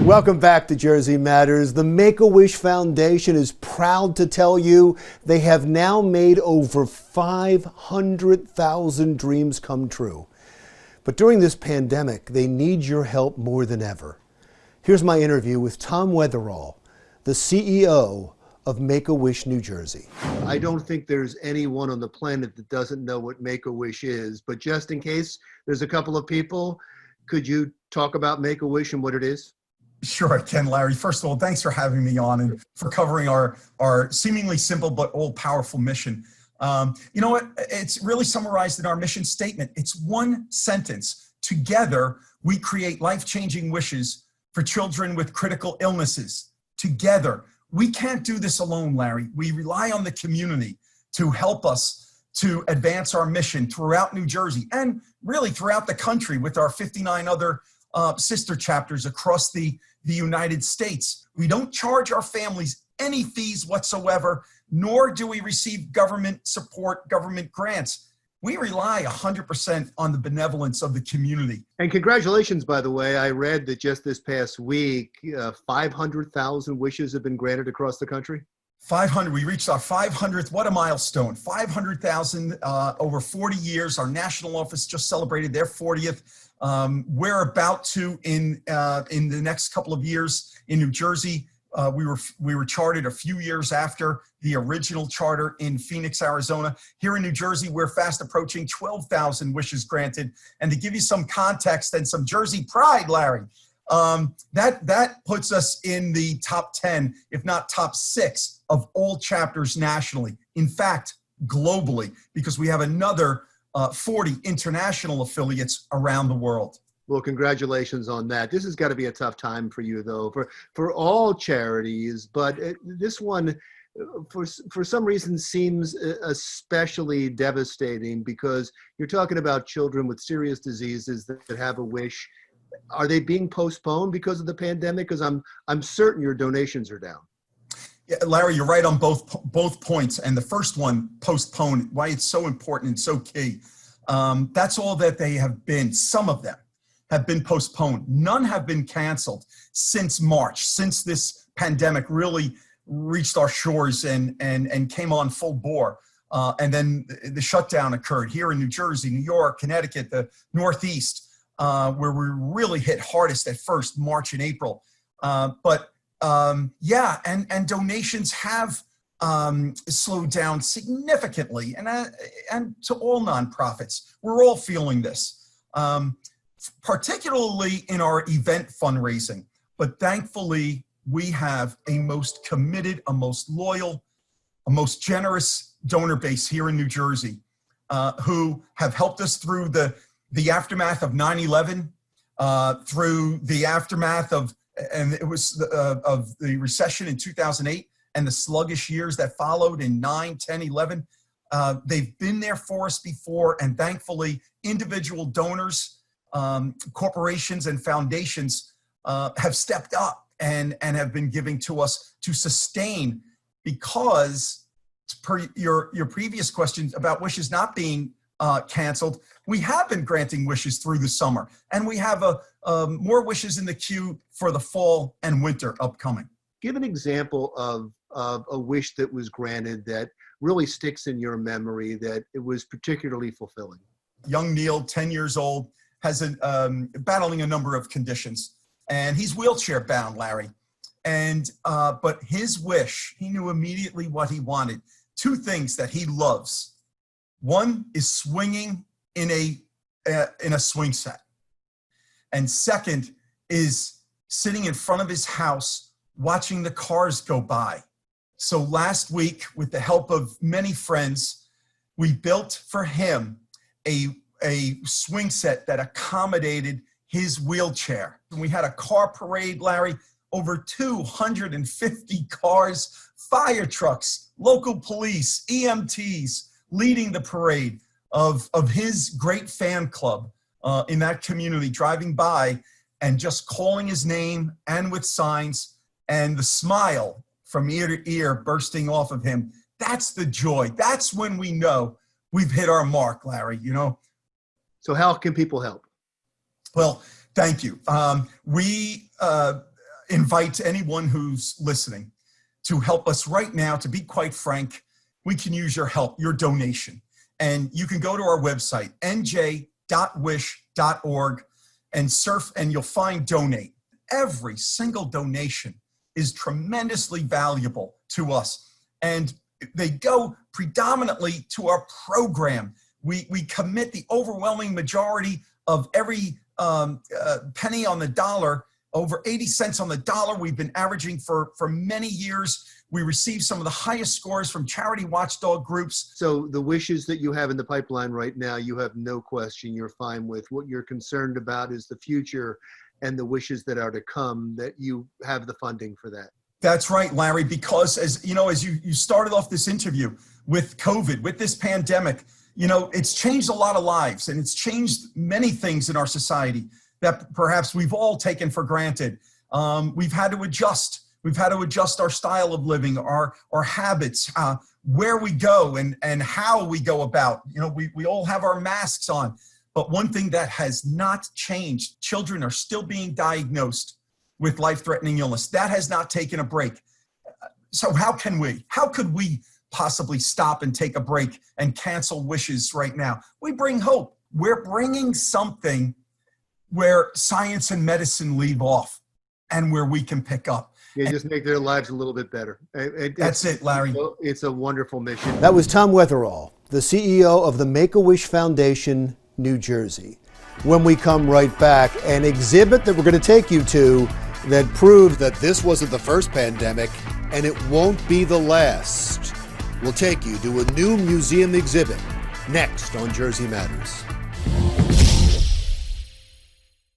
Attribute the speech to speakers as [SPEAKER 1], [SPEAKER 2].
[SPEAKER 1] Welcome back to Jersey Matters. The Make-A-Wish Foundation is proud to tell you they have now made over 500,000 dreams come true. But during this pandemic, they need your help more than ever. Here's my interview with Tom Weatherall, the CEO of Make-A-Wish New Jersey. I don't think there's anyone on the planet that doesn't know what Make-A-Wish is, but just in case there's a couple of people, could you talk about Make-A-Wish and what it is?
[SPEAKER 2] Sure, I can, Larry. First of all, thanks for having me on and for covering our seemingly simple but all-powerful mission. You know what? It's really summarized in our mission statement. It's one sentence. Together, we create life-changing wishes for children with critical illnesses. Together. We can't do this alone, Larry. We rely on the community to help us to advance our mission throughout New Jersey and really throughout the country with our 59 other sister chapters across the United States. We don't charge our families any fees whatsoever, nor do we receive government support, government grants. We rely 100% on the benevolence of the community.
[SPEAKER 1] And congratulations, by the way. I read that just this past week, 500,000 wishes have been granted across the country.
[SPEAKER 2] 500, we reached our 500th, what a milestone, 500,000 over 40 years. Our national office just celebrated their 40th. We're about to, in the next couple of years in New Jersey, we were chartered a few years after the original charter in Phoenix, Arizona. Here in New Jersey, we're fast approaching 12,000 wishes granted. And to give you some context and some Jersey pride, Larry, that puts us in the top 10, if not top 6 of all chapters nationally. In fact, globally, because we have another 40 international affiliates around the world.
[SPEAKER 1] Well, congratulations on that. This has got to be a tough time for you, though, for all charities. But this one, for some reason, seems especially devastating because you're talking about children with serious diseases that have a wish. Are they being postponed because of the pandemic? Because I'm certain your donations are down.
[SPEAKER 2] Yeah, Larry, you're right on both points. And the first one, postponed, why it's so important and so key. That's all that they have been. Some of them have been postponed. None have been canceled since March, since this pandemic really reached our shores and came on full bore. And then the shutdown occurred here in New Jersey, New York, Connecticut, the Northeast, where we really hit hardest at first, March and April. Yeah, and donations have slowed down significantly, and to all nonprofits. We're all feeling this, particularly in our event fundraising. But thankfully, we have a most committed, a most loyal, a most generous donor base here in New Jersey who have helped us through the aftermath of 9/11, through the aftermath of the recession in 2008 and the sluggish years that followed in 9, 10, 11. They've been there for us before, and thankfully, individual donors, corporations, and foundations have stepped up and have been giving to us to sustain, because per your previous questions about wishes not being canceled, we have been granting wishes through the summer, and we have more wishes in the queue for the fall and winter upcoming.
[SPEAKER 1] Give an example of a wish that was granted that really sticks in your memory, that it was particularly fulfilling.
[SPEAKER 2] Young Neil, 10 years old, has battling a number of conditions, and he's wheelchair bound, Larry. And but his wish, he knew immediately what he wanted. 2 things that he loves. One is swinging in a swing set. And second is sitting in front of his house, watching the cars go by. So last week, with the help of many friends, we built for him a swing set that accommodated his wheelchair. And we had a car parade, Larry, over 250 cars, fire trucks, local police, EMTs, leading the parade of his great fan club in that community, driving by and just calling his name, and with signs, and the smile from ear to ear bursting off of him. That's the joy. That's when we know we've hit our mark, Larry, you know?
[SPEAKER 1] So how can people help?
[SPEAKER 2] Well, thank you. We invite anyone who's listening to help us right now. To be quite frank, we can use your help, your donation. And you can go to our website, nj.wish.org, and surf, and you'll find donate. Every single donation is tremendously valuable to us. And they go predominantly to our program. We commit the overwhelming majority of every penny on the dollar, over 80 cents on the dollar. We've been averaging for many years. We receive some of the highest scores from charity watchdog groups.
[SPEAKER 1] So the wishes that you have in the pipeline right now, you have no question you're fine with. What you're concerned about is the future and the wishes that are to come, that you have the funding for that.
[SPEAKER 2] That's right, Larry, because as you started off this interview with COVID, with this pandemic, it's changed a lot of lives, and it's changed many things in our society that perhaps we've all taken for granted. We've had to adjust. We've had to adjust our style of living, our habits, where we go and how we go about. We all have our masks on. But one thing that has not changed, children are still being diagnosed with life-threatening illness. That has not taken a break. So how could we possibly stop and take a break and cancel wishes right now? We bring hope. We're bringing something where science and medicine leave off and where we can pick up.
[SPEAKER 1] Yeah, just make their lives a little bit better.
[SPEAKER 2] That's it, Larry.
[SPEAKER 1] It's a wonderful mission. That was Tom Wetherall, the CEO of the Make-A-Wish Foundation, New Jersey. When we come right back, an exhibit that we're going to take you to that proves that this wasn't the first pandemic and it won't be the last. We'll take you to a new museum exhibit next on Jersey Matters.